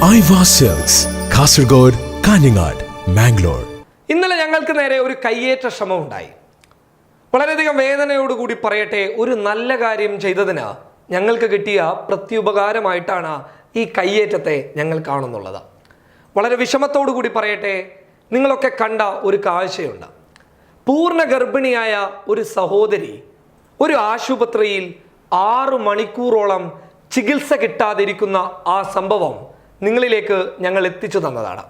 Aiwa cells Kasaragod, Kanhangad, Mangalore. ഇന്നലെ ഞങ്ങൾക്ക് നേരെ ഒരു കയ്യേറ്റ ശ്രമം ഉണ്ടായി. വളരെയധികം വേദനയോടുകൂടി പറയട്ടെ, ഒരു നല്ല കാര്യം ചെയ്തതിന് ഞങ്ങൾക്ക് കിട്ടിയ പ്രത്യുപകാരമായിട്ടാണ് ഈ കയ്യേറ്റത്തെ ഞങ്ങൾ കാണുന്നുള്ളത്. വളരെ വിഷമത്തോടു കൂടി പറയട്ടെ, നിങ്ങളൊക്കെ കണ്ട ഒരു കാഴ്ചയുണ്ട്. പൂർണ്ണ ഗർഭിണിയായ ഒരു സഹോദരി ഒരു ആശുപത്രിയിൽ 6 മണിക്കൂറോളം ചികിത്സ കിട്ടാതിരിക്കുന്ന ആ സംഭവം നിങ്ങളിലേക്ക് ഞങ്ങൾ എത്തിച്ചു തന്നതാണ്.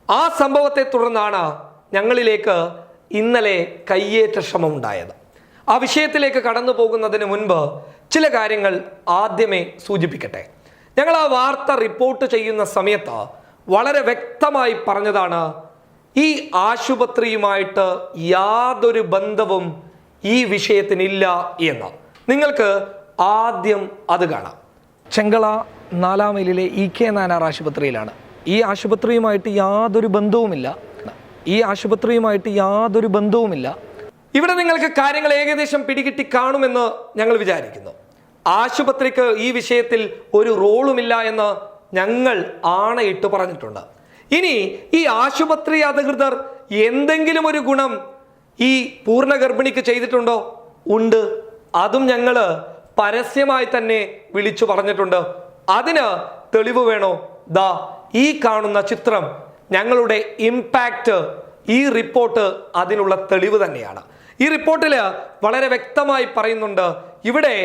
ആ സംഭവത്തെ തുടർന്നാണ് ഞങ്ങളിലേക്ക് ഇന്നലെ കയ്യേറ്റ ശ്രമം ഉണ്ടായത്. ആ വിഷയത്തിലേക്ക് കടന്നു പോകുന്നതിന് മുൻപ് ചില കാര്യങ്ങൾ ആദ്യമേ സൂചിപ്പിക്കട്ടെ. ഞങ്ങൾ ആ വാർത്ത റിപ്പോർട്ട് ചെയ്യുന്ന സമയത്ത് വളരെ വ്യക്തമായി പറഞ്ഞതാണ്, ഈ ആശുപത്രിയുമായിട്ട് യാതൊരു ബന്ധവും ഈ വിഷയത്തിനില്ല എന്ന്. നിങ്ങൾക്ക് ആദ്യം അത് കാണാം. ചെങ്കള 4 മൈലിലെ EK നായനാർ ആശുപത്രിയിലാണ്. ഈ ആശുപത്രിയുമായിട്ട് യാതൊരു ബന്ധവുമില്ല. ഇവിടെ നിങ്ങൾക്ക് കാര്യങ്ങൾ ഏകദേശം പിടികിട്ടി കാണുമെന്ന് ഞങ്ങൾ വിചാരിക്കുന്നു. ആശുപത്രിക്ക് ഈ വിഷയത്തിൽ ഒരു റോളുമില്ല എന്ന് ഞങ്ങൾ ആണയിട്ട് പറഞ്ഞിട്ടുണ്ട്. ഇനി ഈ ആശുപത്രി അധികൃതർ എന്തെങ്കിലും ഒരു ഗുണം ഈ പൂർണ്ണ ഗർഭിണിക്ക് ചെയ്തിട്ടുണ്ടോ? ഉണ്ട്. അതും ഞങ്ങൾ പരസ്യമായി തന്നെ വിളിച്ചു പറഞ്ഞിട്ടുണ്ട്. അതിന് തെളിവ് വേണോ? ദാ ഈ കാണുന്ന ചിത്രം ഞങ്ങളുടെ ഇമ്പാക്റ്റ്, ഈ റിപ്പോർട്ട് അതിനുള്ള തെളിവ് തന്നെയാണ്. ഈ റിപ്പോർട്ടിൽ വളരെ വ്യക്തമായി പറയുന്നുണ്ട്. ഇവിടെ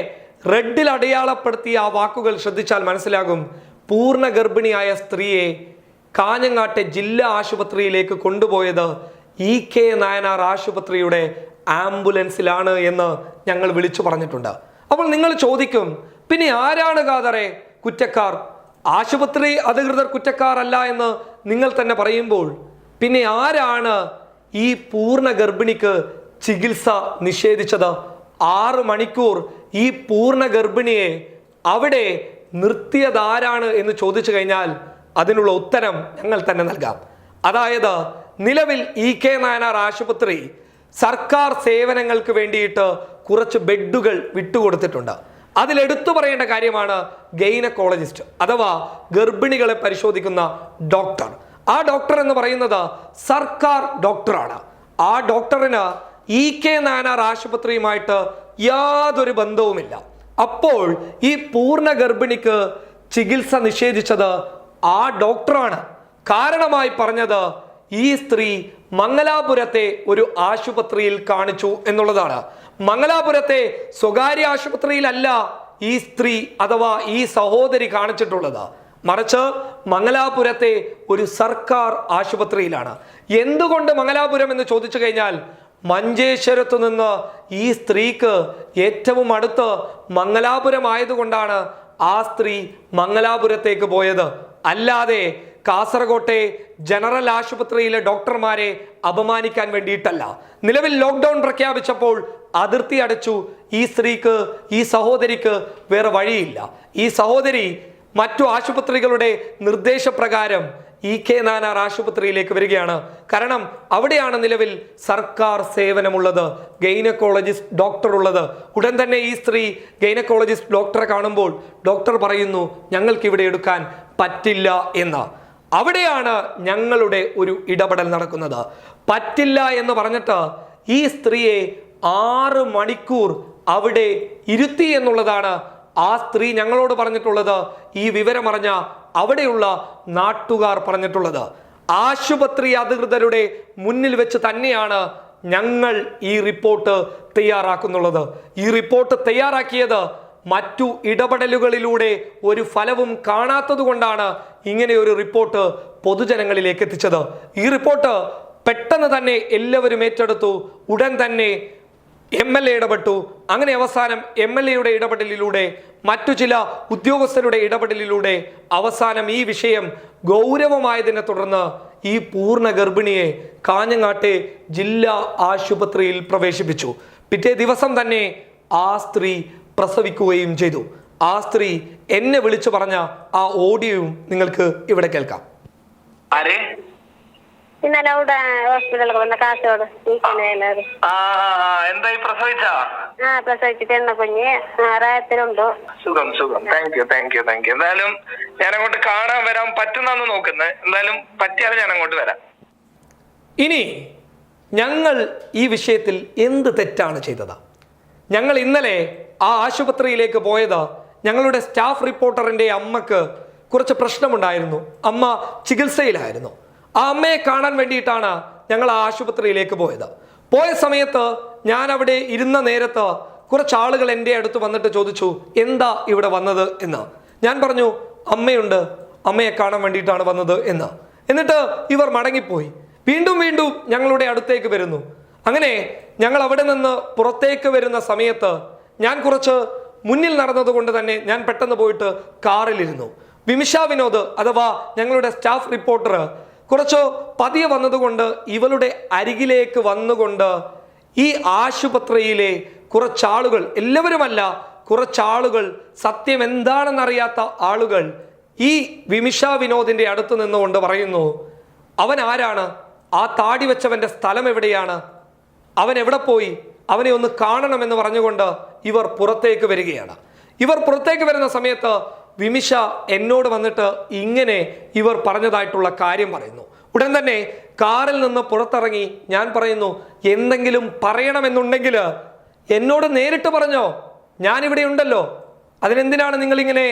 റെഡിൽ അടയാളപ്പെടുത്തിയ ആ വാക്കുകൾ ശ്രദ്ധിച്ചാൽ മനസ്സിലാകും. പൂർണ്ണ ഗർഭിണിയായ സ്ത്രീയെ കാഞ്ഞങ്ങാട്ടെ ജില്ലാ ആശുപത്രിയിലേക്ക് കൊണ്ടുപോയത് EK നായനാർ ആശുപത്രിയുടെ ആംബുലൻസിലാണ് എന്ന് ഞങ്ങൾ വിളിച്ചു പറഞ്ഞിട്ടുണ്ട്. അപ്പോൾ നിങ്ങൾ ചോദിക്കും, പിന്നെ ആരാണ് ഖാദറെ കുറ്റക്കാർ? ആശുപത്രി അധികൃതർ കുറ്റക്കാരല്ല എന്ന് നിങ്ങൾ തന്നെ പറയുമ്പോൾ പിന്നെ ആരാണ് ഈ പൂർണ്ണ ഗർഭിണിക്ക് ചികിത്സ നിഷേധിച്ചത്? 6 മണിക്കൂർ ഈ പൂർണ്ണ ഗർഭിണിയെ അവിടെ നിർത്തിയതാരാണ് എന്ന് ചോദിച്ചു കഴിഞ്ഞാൽ അതിനുള്ള ഉത്തരം ഞങ്ങൾ തന്നെ നൽകാം. അതായത് നിലവിൽ EK നായനാർ ആശുപത്രി സർക്കാർ സേവനങ്ങൾക്ക് വേണ്ടിയിട്ട് കുറച്ച് ബെഡുകൾ വിട്ടുകൊടുത്തിട്ടുണ്ട്. അതിലെടുത്തു പറയേണ്ട കാര്യമാണ് ഗൈനക്കോളജിസ്റ്റ് അഥവാ ഗർഭിണികളെ പരിശോധിക്കുന്ന ഡോക്ടർ. ആ ഡോക്ടർ എന്ന് പറയുന്നത് സർക്കാർ ഡോക്ടറാണ്. ആ ഡോക്ടറിന് EK നായനാർ ആശുപത്രിയുമായിട്ട് യാതൊരു ബന്ധവുമില്ല. അപ്പോൾ ഈ പൂർണ്ണ ഗർഭിണിക്ക് ചികിത്സ നിഷേധിച്ചത് ആ ഡോക്ടറാണ്. കാരണമായി പറഞ്ഞത് ഈ സ്ത്രീ മംഗലാപുരത്തെ ഒരു ആശുപത്രിയിൽ കാണിച്ചു എന്നുള്ളതാണ്. മംഗലാപുരത്തെ സ്വകാര്യ ആശുപത്രിയിലല്ല ഈ സ്ത്രീ അഥവാ ഈ സഹോദരി കാണിച്ചിട്ടുള്ളത്, മറിച്ച് മംഗലാപുരത്തെ ഒരു സർക്കാർ ആശുപത്രിയിലാണ്. എന്തുകൊണ്ട് മംഗലാപുരം എന്ന് ചോദിച്ചു കഴിഞ്ഞാൽ മഞ്ചേശ്വരത്തു നിന്ന് ഈ സ്ത്രീക്ക് ഏറ്റവും അടുത്ത് മംഗലാപുരം ആയതുകൊണ്ടാണ് ആ സ്ത്രീ മംഗലാപുരത്തേക്ക് പോയത്. അല്ലാതെ കാസർകോട്ടെ ജനറൽ ആശുപത്രിയിലെ ഡോക്ടർമാരെ അപമാനിക്കാൻ വേണ്ടിയിട്ടല്ല. നിലവിൽ ലോക്ക്ഡൌൺ പ്രഖ്യാപിച്ചപ്പോൾ അതിർത്തി അടച്ചു. ഈ സ്ത്രീക്ക്, ഈ സഹോദരിക്ക് വേറെ വഴിയില്ല. ഈ സഹോദരി മറ്റു ആശുപത്രികളുടെ നിർദ്ദേശപ്രകാരം EK നായനാർ ആശുപത്രിയിലേക്ക് വരികയാണ്. കാരണം അവിടെയാണ് നിലവിൽ സർക്കാർ സേവനമുള്ളത്, ഗൈനക്കോളജിസ്റ്റ് ഡോക്ടർ ഉള്ളത്. ഉടൻ തന്നെ ഈ സ്ത്രീ ഗൈനക്കോളജിസ്റ്റ് ഡോക്ടറെ കാണുമ്പോൾ ഡോക്ടർ പറയുന്നു, ഞങ്ങൾക്ക് ഇവിടെ എടുക്കാൻ പറ്റില്ല എന്ന്. അവിടെയാണ് ഞങ്ങളുടെ ഒരു ഇടപെടൽ നടക്കുന്നത്. പറ്റില്ല എന്ന് പറഞ്ഞിട്ട് ഈ സ്ത്രീയെ 6 മണിക്കൂർ അവിടെ ഇരുത്തി എന്നുള്ളതാണ് ആ സ്ത്രീ ഞങ്ങളോട് പറഞ്ഞിട്ടുള്ളത്. ഈ വിവരം അറിഞ്ഞ അവിടെയുള്ള നാട്ടുകാർ പറഞ്ഞിട്ടുള്ളത്. ആശുപത്രി അധികൃതരുടെ മുന്നിൽ വെച്ച് തന്നെയാണ് ഞങ്ങൾ ഈ റിപ്പോർട്ട് തയ്യാറാക്കുന്നുള്ളത്. ഈ റിപ്പോർട്ട് തയ്യാറാക്കിയത് മറ്റു ഇടപെടലുകളിലൂടെ ഒരു ഫലവും കാണാത്തത് കൊണ്ടാണ് ഇങ്ങനെ ഒരു റിപ്പോർട്ട് പൊതുജനങ്ങളിലേക്ക് എത്തിച്ചത്. ഈ റിപ്പോർട്ട് പെട്ടെന്ന് തന്നെ എല്ലാവരും ഏറ്റെടുത്തു. ഉടൻ തന്നെ MLA ഇടപെട്ടു. അങ്ങനെ അവസാനം MLAയുടെ ഇടപെടലിലൂടെ മറ്റു ചില ഉദ്യോഗസ്ഥരുടെ ഇടപെടലിലൂടെ അവസാനം ഈ വിഷയം ഗൗരവമായതിനെ തുടർന്ന് ഈ പൂർണ്ണ ഗർഭിണിയെ കാഞ്ഞങ്ങാട്ടെ ജില്ലാ ആശുപത്രിയിൽ പ്രവേശിപ്പിച്ചു. പിറ്റേ ദിവസം തന്നെ ആ സ്ത്രീ പ്രസവിക്കുകയും ചെയ്തു. ആ സ്ത്രീ എന്നെ വിളിച്ചു പറഞ്ഞ ആ ഓഡിയോയും നിങ്ങൾക്ക് ഇവിടെ കേൾക്കാം. ഇന്നലെ അവിടെ ഹോസ്പിറ്റലിൽ വന്ന കാസർഗോഡ് എന്തായി പ്രസവിച്ചാ? പ്രസവിച്ചിട്ടുണ്ട് കുഞ്ഞ് 6 സുഖം സുഖം. Thank you. എന്തായാലും ഞാൻ അങ്ങോട്ട് കാണാൻ വരാൻ പറ്റുന്നാന്ന് നോക്കുന്നത്. എന്തായാലും പറ്റിയാൽ ഞാൻ അങ്ങോട്ട് വരാം. ഇനി ഞങ്ങൾ ഈ വിഷയത്തിൽ എന്ത് തെറ്റാണ് ചെയ്തത്? ഞങ്ങൾ ഇന്നലെ ആ ആശുപത്രിയിലേക്ക് പോയത് ഞങ്ങളുടെ സ്റ്റാഫ് റിപ്പോർട്ടറിൻ്റെ അമ്മക്ക് കുറച്ച് പ്രശ്നമുണ്ടായിരുന്നു. അമ്മ ചികിത്സയിലായിരുന്നു. ആ അമ്മയെ കാണാൻ വേണ്ടിയിട്ടാണ് ഞങ്ങൾ ആ ആശുപത്രിയിലേക്ക് പോയത്. പോയ സമയത്ത് ഞാൻ അവിടെ ഇരുന്ന നേരത്ത് കുറച്ച് ആളുകൾ എൻ്റെ അടുത്ത് വന്നിട്ട് ചോദിച്ചു, എന്താ ഇവിടെ വന്നത് എന്ന്. ഞാൻ പറഞ്ഞു, അമ്മയുണ്ട്, അമ്മയെ കാണാൻ വേണ്ടിയിട്ടാണ് വന്നത് എന്ന്. എന്നിട്ട് ഇവർ മടങ്ങിപ്പോയി. വീണ്ടും ഞങ്ങളുടെ അടുത്തേക്ക് വരുന്നു. അങ്ങനെ ഞങ്ങൾ അവിടെ നിന്ന് പുറത്തേക്ക് വരുന്ന സമയത്ത് ഞാൻ കുറച്ച് മുന്നിൽ നടന്നതുകൊണ്ട് തന്നെ ഞാൻ പെട്ടെന്ന് പോയിട്ട് കാറിലിരുന്നു. വിമിഷ വിനോദ് അഥവാ ഞങ്ങളുടെ സ്റ്റാഫ് റിപ്പോർട്ടർ കുറച്ച് പതിയെ വന്നതുകൊണ്ട് ഇവളുടെ അരികിലേക്ക് വന്നുകൊണ്ട് ഈ ആശുപത്രിയിലെ കുറച്ചാളുകൾ, എല്ലാവരുമല്ല, കുറച്ചാളുകൾ, സത്യം എന്താണെന്നറിയാത്ത ആളുകൾ ഈ വിമിഷ വിനോദിന്റെ അടുത്ത് നിന്നുകൊണ്ട് പറയുന്നു, അവൻ ആരാണ്? ആ താടി വെച്ചവന്റെ സ്ഥലം എവിടെയാണ്? അവൻ എവിടെ പോയി? അവനെ ഒന്ന് കാണണമെന്ന് പറഞ്ഞുകൊണ്ട് ഇവർ പുറത്തേക്ക് വരികയാണ്. ഇവർ പുറത്തേക്ക് വരുന്ന സമയത്ത് വിമിഷ എന്നോട് വന്നിട്ട് ഇങ്ങനെ ഇവർ പറഞ്ഞതായിട്ടുള്ള കാര്യം പറയുന്നു. ഉടൻ തന്നെ കാറിൽ നിന്ന് പുറത്തിറങ്ങി ഞാൻ പറയുന്നു, എന്തെങ്കിലും പറയണമെന്നുണ്ടെങ്കിൽ എന്നോട് നേരിട്ട് പറഞ്ഞോ, ഞാനിവിടെ ഉണ്ടല്ലോ. അതിനെന്തിനാണ് നിങ്ങളിങ്ങനെ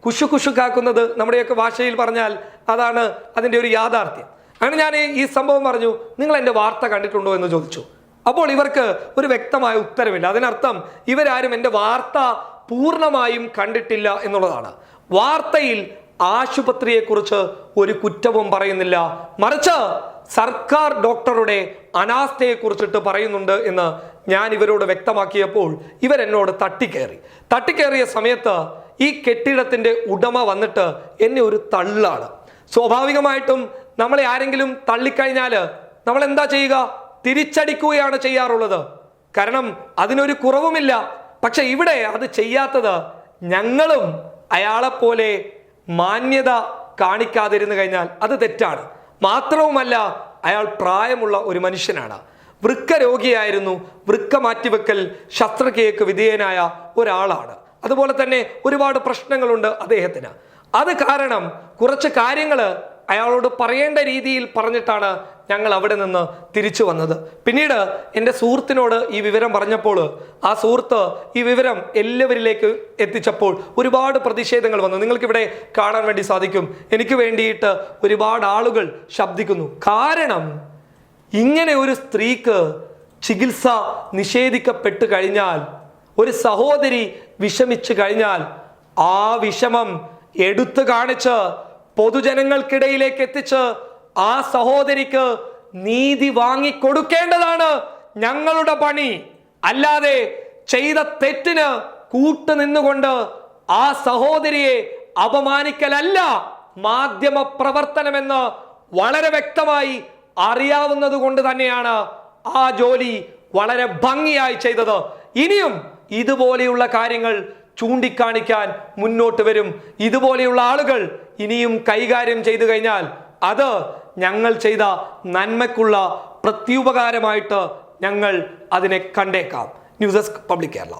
കുശു കാക്കുന്നത്? നമ്മുടെയൊക്കെ ഭാഷയിൽ പറഞ്ഞാൽ അതാണ് അതിൻ്റെ ഒരു യാഥാർത്ഥ്യം. അങ്ങനെ ഞാൻ ഈ സംഭവം പറഞ്ഞു, നിങ്ങൾ എൻ്റെ വാർത്ത കണ്ടിട്ടുണ്ടോ എന്ന് ചോദിച്ചു. അപ്പോൾ ഇവർക്ക് ഒരു വ്യക്തമായ ഉത്തരവില്ല. അതിനർത്ഥം ഇവരാരും എൻ്റെ വാർത്ത പൂർണ്ണമായും കണ്ടിട്ടില്ല എന്നുള്ളതാണ്. വാർത്തയിൽ ആശുപത്രിയെക്കുറിച്ച് ഒരു കുറ്റവും പറയുന്നില്ല, മറിച്ച് സർക്കാർ ഡോക്ടറുടെ അനാസ്ഥയെക്കുറിച്ചിട്ട് പറയുന്നുണ്ട് എന്ന് ഞാൻ ഇവരോട് വ്യക്തമാക്കിയപ്പോൾ ഇവരെന്നോട് തട്ടിക്കേറിയ സമയത്ത് ഈ കെട്ടിടത്തിൻ്റെ ഉടമ വന്നിട്ട് എന്നെ ഒരു തള്ളാണ്. സ്വാഭാവികമായിട്ടും നമ്മളെ ആരെങ്കിലും തള്ളിക്കഴിഞ്ഞാൽ നമ്മൾ എന്താ ചെയ്യുക? തിരിച്ചടിക്കുകയാണ് ചെയ്യാറുള്ളത്. കാരണം അതിനൊരു കുറവുമില്ല. പക്ഷെ ഇവിടെ അത് ചെയ്യാത്തത് ഞങ്ങളും അയാളെപ്പോലെ മാന്യത കാണിക്കാതിരുന്നു കഴിഞ്ഞാൽ അത് തെറ്റാണ്. മാത്രവുമല്ല, അയാൾ പ്രായമുള്ള ഒരു മനുഷ്യനാണ്, വൃക്ക രോഗിയായിരുന്നു, വൃക്ക മാറ്റിവെക്കൽ ശസ്ത്രക്രിയക്ക് വിധേയനായ ഒരാളാണ്. അതുപോലെ തന്നെ ഒരുപാട് പ്രശ്നങ്ങളുണ്ട് അദ്ദേഹത്തിന്. അത് കാരണം കുറച്ച് കാര്യങ്ങൾ അയാളോട് പറയേണ്ട രീതിയിൽ പറഞ്ഞിട്ടാണ് ഞങ്ങൾ അവിടെ നിന്ന് തിരിച്ചു വന്നത്. പിന്നീട് എൻ്റെ സുഹൃത്തിനോട് ഈ വിവരം പറഞ്ഞപ്പോൾ ആ സുഹൃത്ത് ഈ വിവരം എല്ലാവരിലേക്ക് എത്തിച്ചപ്പോൾ ഒരുപാട് പ്രതിഷേധങ്ങൾ വന്നു. നിങ്ങൾക്കിവിടെ കാണാൻ വേണ്ടി സാധിക്കും. എനിക്ക് വേണ്ടിയിട്ട് ഒരുപാട് ആളുകൾ ശബ്ദിക്കുന്നു. കാരണം ഇങ്ങനെ ഒരു സ്ത്രീക്ക് ചികിത്സ നിഷേധിക്കപ്പെട്ട് കഴിഞ്ഞാൽ, ഒരു സഹോദരി വിഷമിച്ചു കഴിഞ്ഞാൽ ആ വിഷമം എടുത്തു കാണിച്ച് പൊതുജനങ്ങൾക്കിടയിലേക്ക് എത്തിച്ച് ആ സഹോദരിക്ക് നീതി വാങ്ങിക്കൊടുക്കേണ്ടതാണ് ഞങ്ങളുടെ പണി. അല്ലാതെ ചെയ്ത തെറ്റിന് കൂട്ടുനിന്നുകൊണ്ട് ആ സഹോദരിയെ അപമാനിക്കലല്ല മാധ്യമ പ്രവർത്തനമെന്ന് വളരെ വ്യക്തമായി അറിയാവുന്നത് കൊണ്ട് തന്നെയാണ് ആ ജോലി വളരെ ഭംഗിയായി ചെയ്തത്. ഇനിയും ഇതുപോലെയുള്ള കാര്യങ്ങൾ ചൂണ്ടിക്കാണിക്കാൻ മുന്നോട്ട് വരും. ഇതുപോലെയുള്ള ആളുകൾ ഇനിയും കൈകാര്യം ചെയ്തു കഴിഞ്ഞാൽ അത് ഞങ്ങൾ ചെയ്ത നന്മയ്ക്കുള്ള പ്രത്യുപകാരമായിട്ട് ഞങ്ങൾ അതിനെ കണ്ടേക്കാം. News desk public Kerala.